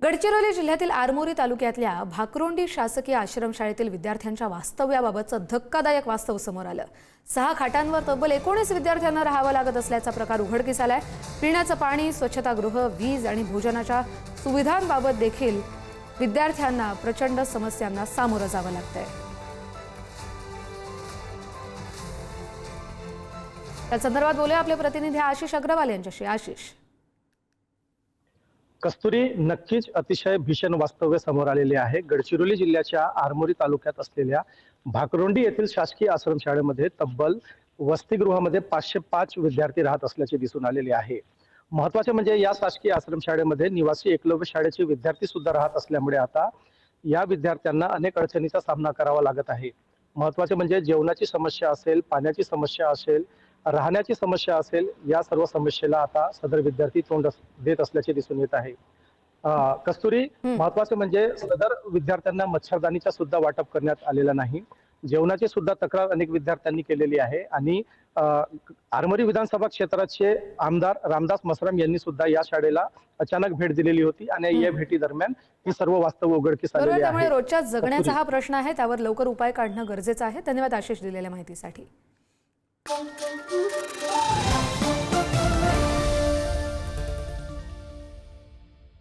गडचिरोली जिल्ह्यातील आरमोरी तालुक्यातल्या भाकरोंडी शासकीय आश्रमशाळेतील विद्यार्थ्यांच्या वास्तव्याबाबतचं धक्कादायक वास्तव समोर आलं। 6 खाटांवर तब्बल 19 विद्यार्थ्यांना राहावं लागत असल्याचा प्रकार उघडकीस आलाय। पिण्याचं पाणी, स्वच्छतागृह, वीज आणि भोजनाच्या सुविधांबाबत देखील विद्यार्थ्यांना प्रचंड समस्यांना सामोरं जावं लागतंय। त्या संदर्भात बोलूया आपले प्रतिनिधी आशिष अग्रवाल यांच्याशी। आशिष, कस्तुरी, नक्कीच अतिशय भीषण वास्तव्य समोर आलेले आहे। गडचिरोली जिल्ह्याच्या आरमोरी तालुक्यात असलेल्या भाकरोंडी येथील शासकीय आश्रमशाळेमध्ये तब्बल वसतिगृहामध्ये 505 विद्यार्थी राहत असल्याचे दिसून आलेले आहे। महत्त्वाचे म्हणजे या शासकीय आश्रमशाळेमध्ये निवासी एकलव्य शाळेचे विद्यार्थी सुद्धा राहत असल्यामुळे आता या विद्यार्थ्यांना अनेक अडचणींचा सामना करावा लागत आहे। महत्त्वाचे म्हणजे जेवणाची समस्या असेल, पाण्याची समस्या असेल, राहण्याची समस्या असेल, या सर्व समस्येला आता सदर विद्यार्थी तोंड देत असल्याचे दिसून येत आहे। कस्तुरी, महत्त्वाचे म्हणजे सदर विद्यार्थ्यांना मच्छरदाणीचा सुद्धा वाटप करण्यात आलेला नाही। जेवणाची सुद्धा तक्रार अनेक विद्यार्थ्यांनी केलेली आहे आणि आरमोरी विधानसभा क्षेत्राचे आमदार रामदास मसराम यांनी सुद्धा या शाळेला अचानक भेट दिलेली होती आणि या भेटी दरम्यान ही सर्व वास्तव उघडकीस आलेली आहे। त्यामुळे रोजच्या जगण्याचा हा प्रश्न आहे, त्यावर लवकर उपाय काढणं गरजेचं आहे। धन्यवाद आशिष दिलेल्या माहितीसाठी।